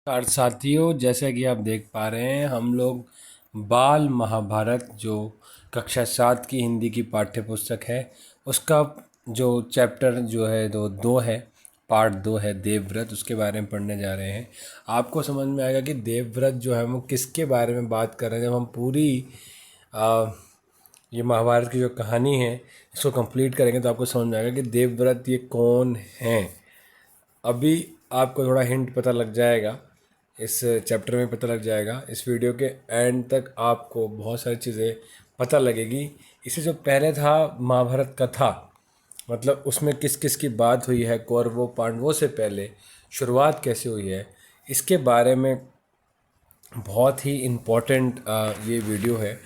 नमस्कार साथियों, जैसा कि आप देख पा रहे हैं हम लोग बाल महाभारत जो कक्षा 7 की हिंदी की पाठ्य पुस्तक है उसका जो चैप्टर जो है दो है, पार्ट 2 है देवव्रत, उसके बारे में पढ़ने जा रहे हैं। आपको समझ में आएगा कि देवव्रत जो है वो किसके बारे में बात कर रहे हैं। जब हम पूरी आ, ये महाभारत की जो कहानी है इसको कंप्लीट करेंगे तो आपको समझ में आएगा कि देवव्रत ये कौन हैं। अभी आपको थोड़ा हिंट पता लग जाएगा, इस चैप्टर में पता लग जाएगा। इस वीडियो के एंड तक आपको बहुत सारी चीज़ें पता लगेगी। इससे जो पहले था महाभारत कथा, मतलब उसमें किस किस की बात हुई है, कौरवों पांडवों से पहले शुरुआत कैसे हुई है, इसके बारे में बहुत ही इम्पोर्टेंट ये वीडियो है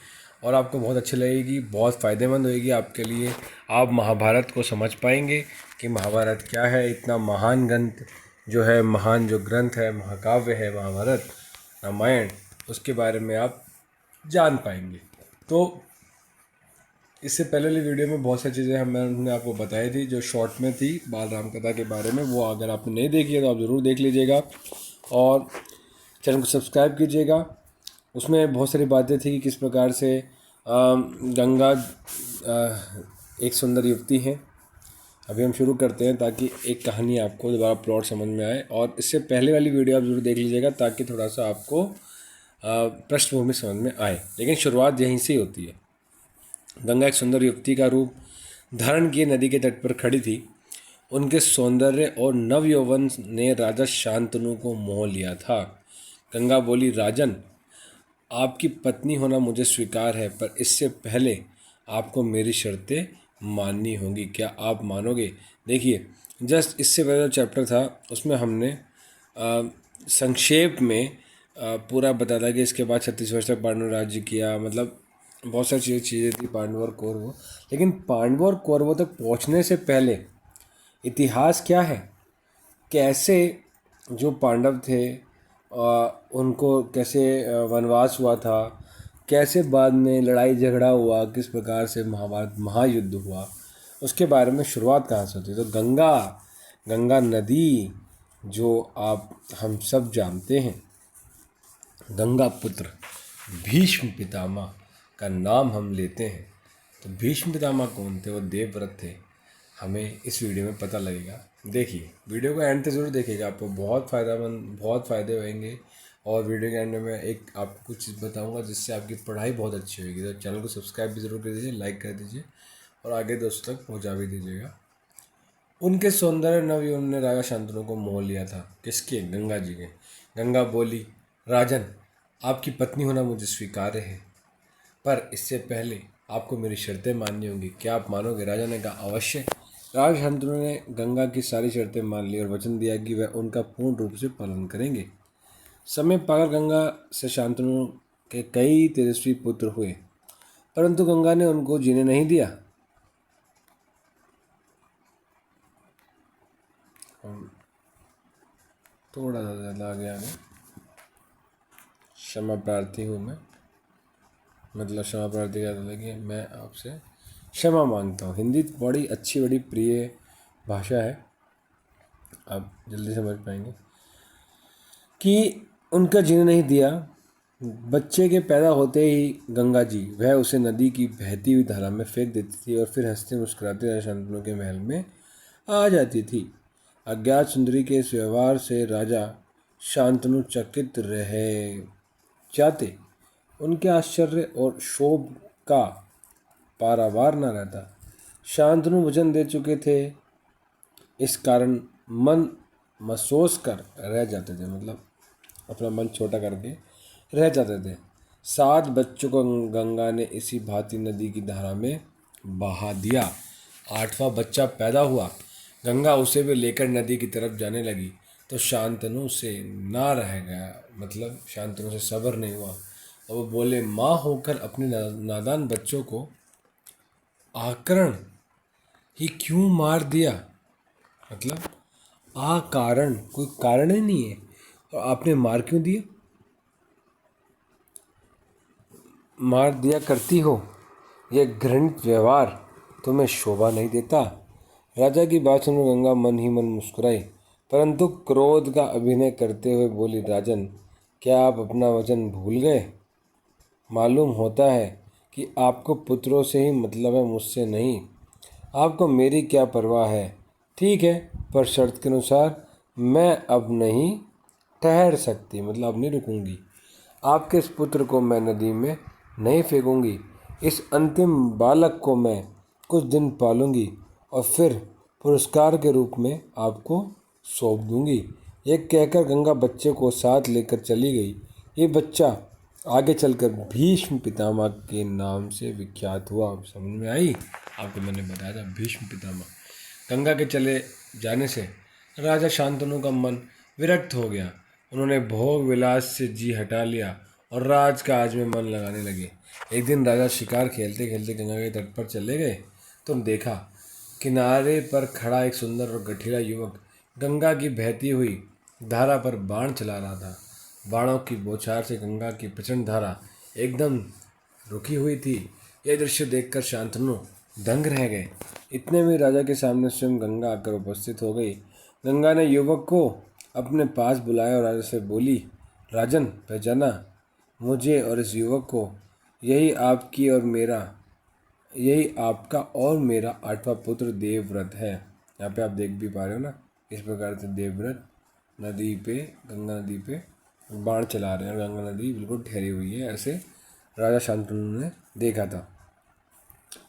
और आपको बहुत अच्छी लगेगी, बहुत फ़ायदेमंद होएगी आपके लिए। आप महाभारत को समझ पाएंगे कि महाभारत क्या है। इतना महान ग्रंथ जो है, महान जो ग्रंथ है, महाकाव्य है महाभारत, रामायण, उसके बारे में आप जान पाएंगे। तो इससे पहले वाली वीडियो में बहुत सारी चीज़ें हमने आपको बताई थी जो शॉर्ट में थी बाल राम कथा के बारे में। वो अगर आपने नहीं देखी है तो आप ज़रूर देख लीजिएगा और चैनल को सब्सक्राइब कीजिएगा। उसमें बहुत सारी बातें थी कि किस प्रकार से गंगा एक सुंदर युवती है। अभी हम शुरू करते हैं ताकि एक कहानी आपको दोबारा प्लॉट समझ में आए, और इससे पहले वाली वीडियो आप ज़रूर देख लीजिएगा ताकि थोड़ा सा आपको पृष्ठभूमि समझ में आए। लेकिन शुरुआत यहीं से ही होती है। गंगा एक सुंदर युवती का रूप धारण किए नदी के तट पर खड़ी थी। उनके सौंदर्य और नव यौवन ने राजा शांतनु को मोह लिया था। गंगा बोली, राजन, आपकी पत्नी होना मुझे स्वीकार है, पर इससे पहले आपको मेरी शर्तें माननी होंगी। क्या आप मानोगे? देखिए, जस्ट इससे पहले जो चैप्टर था उसमें हमने संक्षेप में पूरा बता था कि इसके बाद 36 वर्ष तक पांडव राज्य किया, मतलब बहुत सारी चीज़ें थी पांडव और कौरवों। लेकिन पांडव और कौरवों तक पहुंचने से पहले इतिहास क्या है, कैसे जो पांडव थे उनको कैसे वनवास हुआ था, कैसे बाद में लड़ाई झगड़ा हुआ, किस प्रकार से महाभारत महायुद्ध हुआ, उसके बारे में शुरुआत कहाँ से होती है। तो गंगा गंगा नदी जो आप हम सब जानते हैं, गंगा पुत्र भीष्म पितामह का नाम हम लेते हैं। तो भीष्म पितामह कौन थे? वो देवव्रत थे। हमें इस वीडियो में पता लगेगा। देखिए, वीडियो को एंड तक ज़रूर देखिएगा, आपको बहुत फ़ायदेमंद, बहुत फ़ायदे होंगे। और वीडियो के एंड में मैं एक आपको कुछ चीज़ बताऊंगा जिससे आपकी पढ़ाई बहुत अच्छी होगी। तो चैनल को सब्सक्राइब भी ज़रूर कर दीजिए, लाइक कर दीजिए और आगे दोस्तों तक पहुँचा भी दीजिएगा। उनके सौंदर्य नव यौवन ने राजा शांतनु को मोह लिया था। किसके? गंगा जी के। गंगा बोली, राजन, आपकी पत्नी होना मुझे स्वीकार्य है, पर इससे पहले आपको मेरी शर्तें माननी होंगी। क्या आप मानोगे? राजा ने कहा, अवश्य। राजा शांतनु ने गंगा की सारी शर्तें मान ली और वचन दिया कि वह उनका पूर्ण रूप से पालन करेंगे। समय पाकर गंगा से शांतनु के कई तेजस्वी पुत्र हुए, परंतु गंगा ने उनको जीने नहीं दिया। थोड़ा सा ज़्यादा आगे आगे, क्षमा प्रार्थी हूँ मैं, मतलब क्षमा प्रार्थी का मतलब कि मैं आपसे क्षमा मांगता हूँ। हिंदी बड़ी अच्छी, बड़ी प्रिय भाषा है, आप जल्दी समझ पाएंगे। कि उनका जीने नहीं दिया। बच्चे के पैदा होते ही गंगा जी वह उसे नदी की बहती हुई धारा में फेंक देती थी और फिर हंसते मुस्कुराते राजा शांतनु के महल में आ जाती थी। अज्ञात सुंदरी के इस व्यवहार से राजा शांतनु चकित रह जाते। उनके आश्चर्य और क्षोभ का पारावार न रहता। शांतनु वचन दे चुके थे, इस कारण मन महसूस कर रह जाते थे, मतलब अपना मन छोटा करके रह जाते थे। 7 बच्चों को गंगा ने इसी भांति नदी की धारा में बहा दिया। 8वां बच्चा पैदा हुआ। गंगा उसे भी लेकर नदी की तरफ जाने लगी तो शांतनु से ना रह गया, मतलब शांतनु से सब्र नहीं हुआ और वो बोले, माँ होकर अपने नादान बच्चों को आकरण ही क्यों मार दिया? मतलब कारण, कोई कारण ही नहीं है और आपने मार क्यों दिया? मार दिया करती हो, यह घृणित व्यवहार तुम्हें शोभा नहीं देता। राजा की बात सुनकर गंगा मन ही मन मुस्कुराई परंतु क्रोध का अभिनय करते हुए बोली, राजन, क्या आप अपना वचन भूल गए? मालूम होता है कि आपको पुत्रों से ही मतलब है, मुझसे नहीं। आपको मेरी क्या परवाह है? ठीक है, पर शर्त के अनुसार। मैं अब नहीं ठहर सकती, मतलब अब नहीं रुकूंगी। आपके इस पुत्र को मैं नदी में नहीं फेंकूंगी। इस अंतिम बालक को मैं कुछ दिन पालूंगी और फिर पुरस्कार के रूप में आपको सौंप दूंगी। ये कहकर गंगा बच्चे को साथ लेकर चली गई। ये बच्चा आगे चलकर भीष्म पितामह के नाम से विख्यात हुआ। समझ में आई? आपको मैंने बताया था भीष्म पितामह। गंगा के चले जाने से राजा शांतनु का मन विरक्त हो गया। उन्होंने भोग विलास से जी हटा लिया और राजकाज में मन लगाने लगे। एक दिन राजा शिकार खेलते खेलते गंगा के तट पर चले गए तो देखा, किनारे पर खड़ा एक सुंदर और गठीला युवक गंगा की बहती हुई धारा पर बाण चला रहा था। बाणों की बौछार से गंगा की प्रचंड धारा एकदम रुकी हुई थी। यह दृश्य देखकर शांतनु दंग रह गए। इतने में राजा के सामने स्वयं गंगा आकर उपस्थित हो गई। गंगा ने युवक को अपने पास बुलाया और राजा से बोली, राजन, पहचाना मुझे और इस युवक को? यही आपका और मेरा 8वां पुत्र देवव्रत है। यहाँ पे आप देख भी पा रहे हो ना, इस प्रकार से देवव्रत नदी पे, गंगा नदी पे बाण चला रहे हैं और गंगा नदी बिल्कुल ठहरी हुई है। ऐसे राजा शांतनु ने देखा था।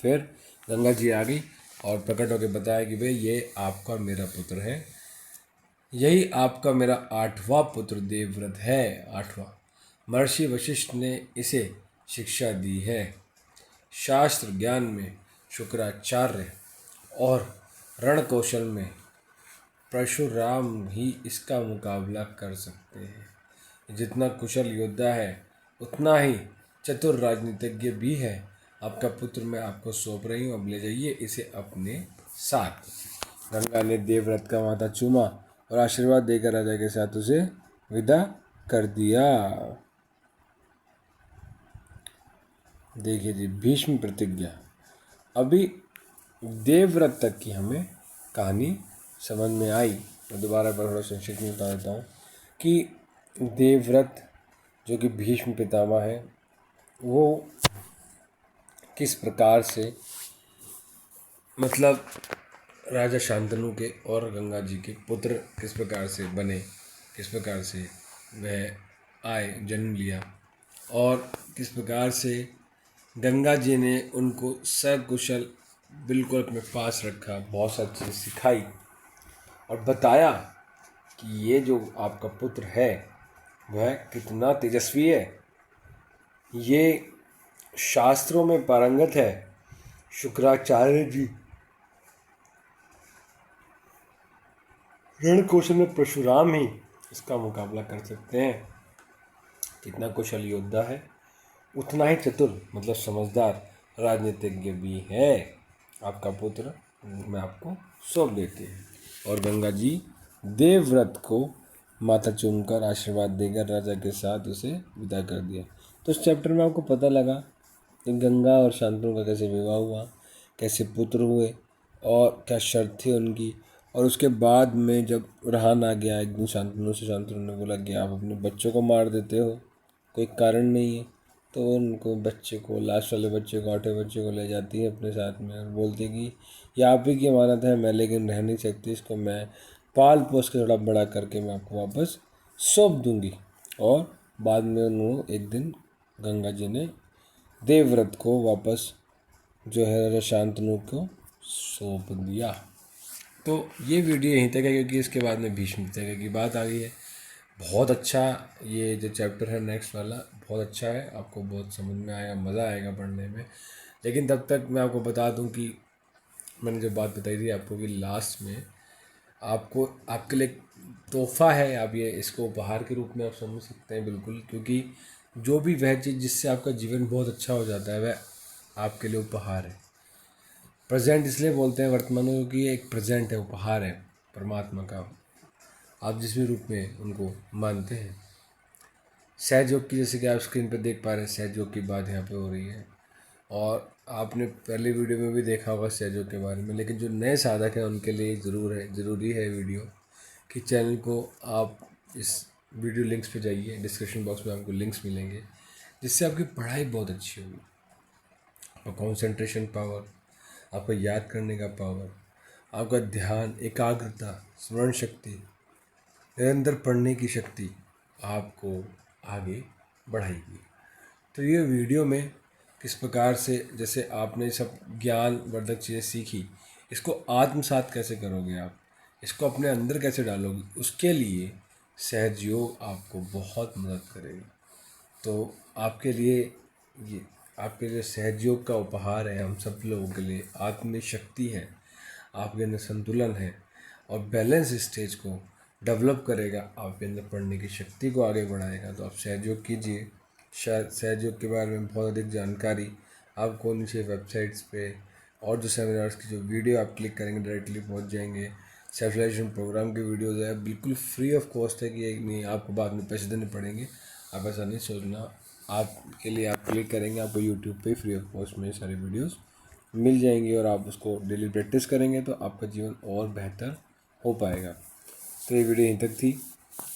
फिर गंगा जी आ गई और प्रकट होकर बताया कि भाई ये आपका और मेरा पुत्र है। यही आपका मेरा 8वां पुत्र देवव्रत है। 8वां। महर्षि वशिष्ठ ने इसे शिक्षा दी है। शास्त्र ज्ञान में शुक्राचार्य और रण कौशल में परशुराम ही इसका मुकाबला कर सकते हैं। जितना कुशल योद्धा है उतना ही चतुर राजनीतिज्ञ भी है। आपका पुत्र मैं आपको सौंप रही हूँ, अब ले जाइए इसे अपने साथ। गंगा ने देवव्रत का माथा चूमा और आशीर्वाद देकर राजा के साथ उसे विदा कर दिया। देखिए जी, भीष्म प्रतिज्ञा। अभी देवव्रत तक की हमें कहानी समझ में आई। मैं दोबारा पर थोड़ा संक्षिप्त में बता देता हूँ कि देवव्रत जो कि भीष्म पितामह है, वो किस प्रकार से, मतलब राजा शांतनु के और गंगा जी के पुत्र किस प्रकार से बने, किस प्रकार से वह आए, जन्म लिया, और किस प्रकार से गंगा जी ने उनको सकुशल बिल्कुल अपने पास रखा, बहुत सारी चीज़ सिखाई और बताया कि ये जो आपका पुत्र है वह कितना तेजस्वी है, ये शास्त्रों में पारंगत है। शुक्राचार्य जी रण कौशल में परशुराम ही इसका मुकाबला कर सकते हैं। कितना कुशल योद्धा है, उतना ही चतुर, मतलब समझदार राजनीतिज्ञ भी है। आपका पुत्र मैं आपको सौंप देते हैं। और गंगा जी देवव्रत को माथा चूमकर आशीर्वाद देकर राजा के साथ उसे विदा कर दिया। तो इस चैप्टर में आपको पता लगा कि गंगा और शांतनु का कैसे विवाह हुआ, कैसे पुत्र हुए और क्या शर्त थी उनकी। और उसके बाद में जब रहान आ गया एक दिन शांतनु से, शांतनु ने बोला कि आप अपने बच्चों को मार देते हो, कोई कारण नहीं है। तो उनको बच्चे को, लास्ट वाले बच्चे को, 8वें बच्चे को ले जाती है अपने साथ में और बोलती है कि ये आप ही की अमानत है, मैं लेकिन रह नहीं सकती, इसको मैं पाल पोस के थोड़ा बड़ा करके मैं आपको वापस सौंप दूंगी। और बाद में उन्होंने एक दिन गंगा जी ने देवव्रत को वापस जो है राजा शांतनु को सौंप दिया। तो ये वीडियो यहीं तक है, क्योंकि इसके बाद में भीष्म पितामह की बात आ गई है। बहुत अच्छा ये जो चैप्टर है नेक्स्ट वाला, बहुत अच्छा है, आपको बहुत समझ में आएगा, मज़ा आएगा पढ़ने में। लेकिन तब तक मैं आपको बता दूं कि मैंने जो बात बताई थी आपको कि लास्ट में आपको आपके लिए तोहफा है, आप ये इसको उपहार के रूप में आप समझ सकते हैं बिल्कुल। क्योंकि जो भी वह चीज़ जिससे आपका जीवन बहुत अच्छा हो जाता है वह आपके लिए उपहार है। प्रेजेंट इसलिए बोलते हैं वर्तमान में क्योंकि ये एक प्रेजेंट है, उपहार है परमात्मा का, आप जिस भी रूप में उनको मानते हैं। सहयोग की, जैसे कि आप स्क्रीन पर देख पा रहे हैं, सहयोग की बात यहाँ पे हो रही है और आपने पहले वीडियो में भी देखा होगा सहयोग के बारे में। लेकिन जो नए साधक हैं उनके लिए ज़रूरी है वीडियो, कि चैनल को आप इस वीडियो लिंक्स पे जाइए, डिस्क्रिप्शन बॉक्स में आपको लिंक्स मिलेंगे, जिससे आपकी पढ़ाई बहुत अच्छी होगी। आपका कंसंट्रेशन पावर, आपका याद करने का पावर, आपका ध्यान, एकाग्रता, स्मरण शक्ति, निरंतर पढ़ने की शक्ति आपको आगे बढ़ाएगी। तो ये वीडियो में किस प्रकार से, जैसे आपने सब ज्ञानवर्धक चीज़ें सीखी, इसको आत्मसात कैसे करोगे आप, इसको अपने अंदर कैसे डालोगे, उसके लिए सहज योग आपको बहुत मदद करेगा। तो आपके लिए ये आपके लिए सहज योग का उपहार है, हम सब लोगों के लिए आत्मिक शक्ति है, आपके अंदर संतुलन है और बैलेंस स्टेज को डेवलप करेगा, आपके अंदर पढ़ने की शक्ति को आगे बढ़ाएगा। तो आप सहज योग कीजिए। शायद सहज योग के बारे में बहुत अधिक जानकारी आपको नीचे वेबसाइट्स पे और जो सेमिनार्स की जो वीडियो आप क्लिक करेंगे डायरेक्टली पहुंच जाएंगे। सेल्फ रियलाइजेशन प्रोग्राम की वीडियोज़ है, बिल्कुल फ्री ऑफ कॉस्ट है, कि एक नहीं आपको बाद में पैसे देने पड़ेंगे, आप ऐसा नहीं सोचना। आपके लिए आप क्लिक करेंगे, आपको यूट्यूब पे फ्री ऑफ कॉस्ट में सारी वीडियोस मिल जाएंगी और आप उसको डेली प्रैक्टिस करेंगे तो आपका जीवन और बेहतर हो पाएगा। तो ये वीडियो यहीं तक थी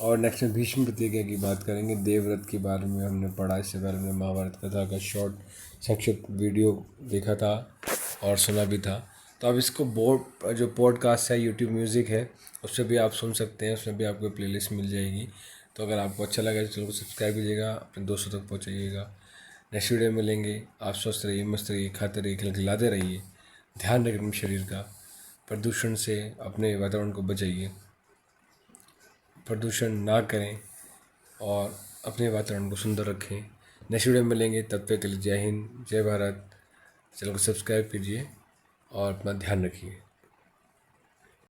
और नेक्स्ट में भीष्म प्रतिज्ञा की बात करेंगे। देवव्रत के बारे में हमने पढ़ा, इससे पहले हमने महाभारत कथा का शॉर्ट संक्षिप्त वीडियो देखा था और सुना भी था। तो आप इसको बोर्ड जो पॉडकास्ट है, यूट्यूब म्यूज़िक है, उससे भी आप सुन सकते हैं, उसमें भी आपको प्लेलिस्ट मिल जाएगी। तो अगर आपको अच्छा लगा तो चैनल को सब्सक्राइब कीजिएगा, अपने दोस्तों तक पहुँचाइएगा। नेक्स्ट वीडियो में मिलेंगे। आप स्वस्थ रहिए, मस्त रहिए, खाते रहिए, खिलखिलाते रहिए, ध्यान रखें अपने शरीर का, प्रदूषण से अपने वातावरण को बचाइए, प्रदूषण ना करें और अपने वातावरण को सुंदर रखें। नेक्स्ट वीडियो में मिलेंगे, तब तक के लिए जय हिंद, जय भारत। चैनल को सब्सक्राइब कीजिए और अपना ध्यान रखिए।